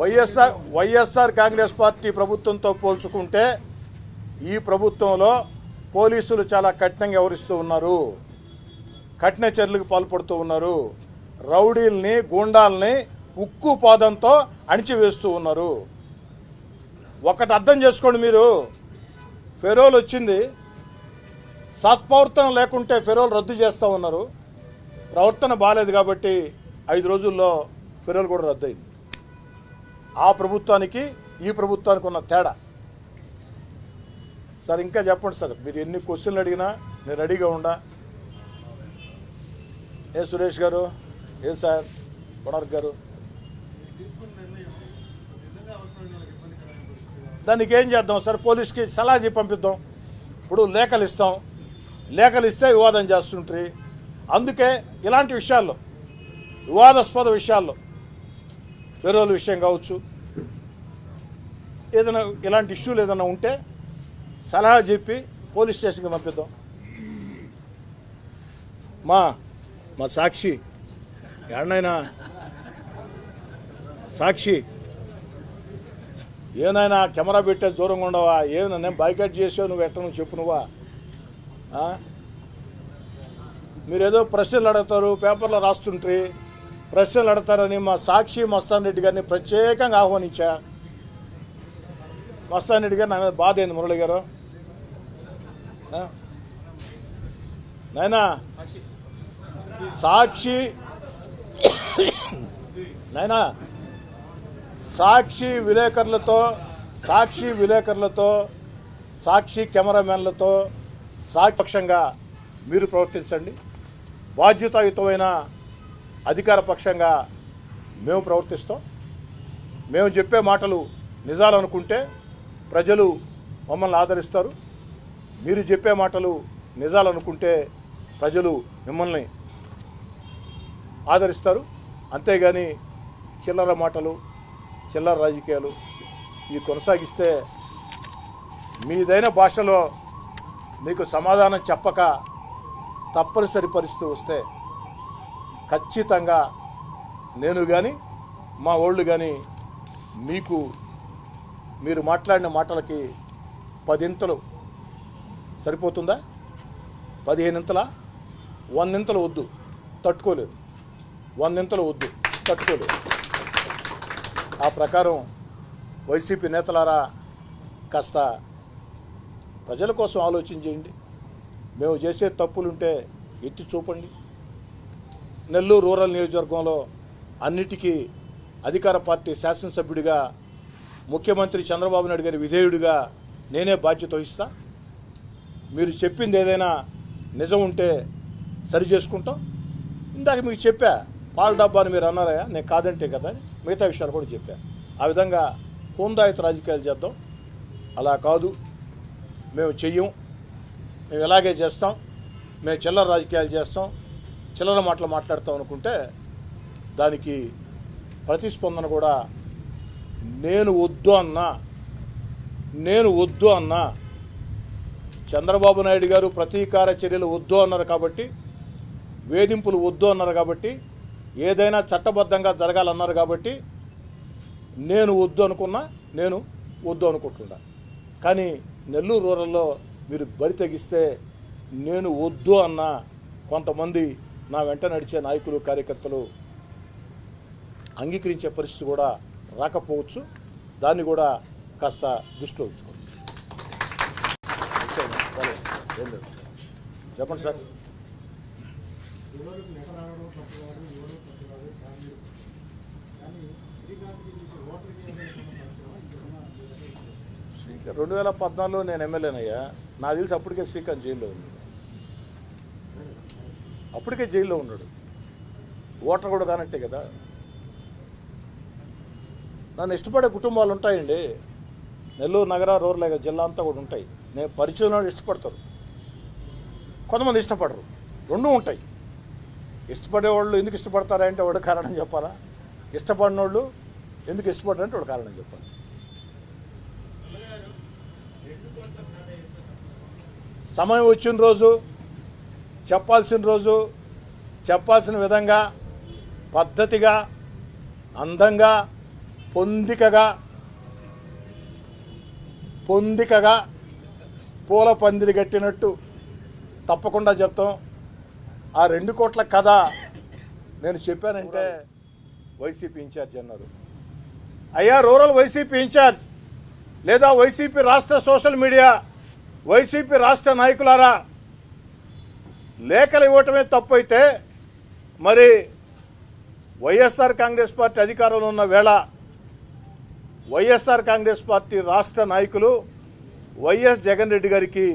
YSR Congress party ప్రభుత్వంతో పోల్చుకుంటే ఈ ప్రభుత్వంలో పోలీసులు చాలా కఠినంగా వ్యవహరిస్తూ ఉన్నారు, కఠిన చర్యలకు పాల్పడుతూ ఉన్నారు, రౌడీల్ని గూండాల్ని ఉక్కు పాదంతో అణిచివేస్తూ ఉన్నారు. ఒకటి అర్థం చేసుకోండి, మీరు ఫెరోల్ వచ్చింది, సత్ప్రవర్తన లేకుంటే ఫెరోల్ రద్దు చేస్తూ ఉన్నారు. ప్రవర్తన బాగాలేదు కాబట్టి 5 రోజుల్లో ఫెరోల్ కూడా రద్దయింది. ఆ ప్రభుత్వానికి ఈ ప్రభుత్వానికి ఉన్న తేడా. సార్ ఇంకా చెప్పండి సార్, మీరు ఎన్ని క్వశ్చన్లు అడిగినా నేను రెడీగా ఉండా. ఏ సురేష్ గారు, ఏ సార్ కొనర్క్ గారు, దానికి ఏం చేద్దాం సార్? పోలీస్కి సలహా చెప్పి పంపిద్దాం. ఇప్పుడు లేఖలు ఇస్తాం, లేఖలు ఇస్తే వివాదం చేస్తుంటారు. అందుకే ఇలాంటి విషయాల్లో, వివాదాస్పద విషయాల్లో, ఫెరోల్ విషయం కావచ్చు, ఏదైనా ఇలాంటి ఇష్యూలు ఏదైనా ఉంటే సలహా చెప్పి పోలీస్ స్టేషన్కి పంపిద్దాం. మా సాక్షి ఎన్నైనా సాక్షి ఏనైనా కెమెరా పెట్టేసి దూరంగా ఉండవా? ఏమైనా నేను బైకట్ చేసావు, నువ్వు ఎట్టను చెప్పు. నువ్వా మీరేదో ప్రశ్నలు అడుగుతారు, పేపర్లో రాస్తుంటారు, ప్రశ్నలు అడతారని మా సాక్షి మస్తాన్ రెడ్డి గారిని ప్రత్యేకంగా ఆహ్వానించా. మస్తాన్ రెడ్డి గారు నా మీద బాధ అయింది. మురళి గారు, నాయనా సాక్షి విలేకరులతో సాక్షి కెమెరామెన్లతో సాక్షంగా మీరు ప్రవర్తించండి. బాధ్యతాయుతమైన అధికార పక్షంగా మేము ప్రవర్తిస్తాం. మేము చెప్పే మాటలు నిజాలు అనుకుంటే ప్రజలు మమ్మల్ని ఆదరిస్తారు. మీరు చెప్పే మాటలు నిజాలు అనుకుంటే ప్రజలు మిమ్మల్ని ఆదరిస్తారు. అంతేగాని చిల్లర మాటలు, చిల్లర రాజకీయాలు ఇవి కొనసాగిస్తే మీదైన భాషలో మీకు సమాధానం చెప్పక తప్పనిసరి పరిస్థితి వస్తే ఖచ్చితంగా నేను కానీ మా వాళ్ళు కానీ మీరు మాట్లాడిన మాటలకి 10 సరిపోతుందా? 15 100 వద్దు, తట్టుకోలేదు. 100 వద్దు, తట్టుకోలేదు. ఆ ప్రకారం వైసీపీ నేతలారా కాస్త ప్రజల కోసం ఆలోచన చేయండి. మేము చేసే తప్పులుంటే ఎత్తి చూపండి. నెల్లూరు రూరల్ నియోజకవర్గంలో అన్నిటికీ అధికార పార్టీ శాసనసభ్యుడిగా, ముఖ్యమంత్రి చంద్రబాబు నాయుడు గారి విధేయుడిగా నేనే బాధ్యత వహిస్తా. మీరు చెప్పింది ఏదైనా నిజం ఉంటే సరి చేసుకుంటాం. ఇందాక మీకు చెప్పా, పాల డబ్బాని మీరు అన్నారయ్యా, నేను కాదంటే కదా అని మిగతా విషయాలు కూడా చెప్పా. ఆ విధంగా హోందాయుత రాజకీయాలు చేద్దాం. అలా కాదు, మేము చెయ్యం, మేము ఎలాగే చేస్తాం, మేము చిల్లర రాజకీయాలు చేస్తాం, చిల్లర మాటలు మాట్లాడతాం అనుకుంటే దానికి ప్రతిస్పందన కూడా నేను వద్దు అన్నా చంద్రబాబు నాయుడు గారు ప్రతీకార చర్యలు వద్దు అన్నారు కాబట్టి, వేధింపులు వద్దు అన్నారు కాబట్టి, ఏదైనా చట్టబద్ధంగా జరగాలన్నారు కాబట్టి నేను వద్దు అనుకుంటున్నా. కానీ నెల్లూరు రూరల్లో మీరు బరి తెగిస్తే నేను వద్దు అన్న కొంతమంది నా వెంట నడిచే నాయకులు, కార్యకర్తలు అంగీకరించే పరిస్థితి కూడా రాకపోవచ్చు. దాన్ని కూడా కాస్త దృష్టిలో ఉంచుకోండి. చెప్పండి సార్. శ్రీకాంత్ 2014లో నేను ఎమ్మెల్యేనయ్యా. నాకు తెలిసి అప్పటికే శ్రీకాంత్ జైల్లో ఉంది. అప్పటికే జైల్లో ఉన్నాడు. ఓటర్ కూడా కానట్టే కదా. నన్ను ఇష్టపడే కుటుంబాలు ఉంటాయండి. నెల్లూరు నగర, రూరల్ జిల్లా అంతా కూడా ఉంటాయి. నేను పరిచయం ఇష్టపడతారు, కొంతమంది ఇష్టపడరు. 2 ఉంటాయి. ఇష్టపడేవాళ్ళు ఎందుకు ఇష్టపడతారంటే వాడు కారణం చెప్పాలా, ఇష్టపడిన వాళ్ళు ఎందుకు ఇష్టపడరంటే వాడు కారణం చెప్పాలి. సమయం వచ్చిన రోజు చెప్పాల్సిన విధంగా, పద్ధతిగా, అందంగా, పొందికగా పూల పందిరి కట్టినట్టు తప్పకుండా చెప్తాం. ఆ 2 కోట్ల కథ నేను చెప్పానంటే వైసీపీ ఇన్ఛార్జ్ అన్నారు. అయ్యా రూరల్ వైసీపీ ఇన్ఛార్జ్ లేదా వైసీపీ రాష్ట్ర సోషల్ మీడియా, వైసీపీ రాష్ట్ర నాయకులారా, లేఖలు ఇవ్వటమే తప్పు అయితే మరి వైఎస్ఆర్ కాంగ్రెస్ పార్టీ అధికారంలో ఉన్న వేళ వైఎస్ఆర్ కాంగ్రెస్ పార్టీ రాష్ట్ర నాయకులు వైఎస్ జగన్ రెడ్డి గారికి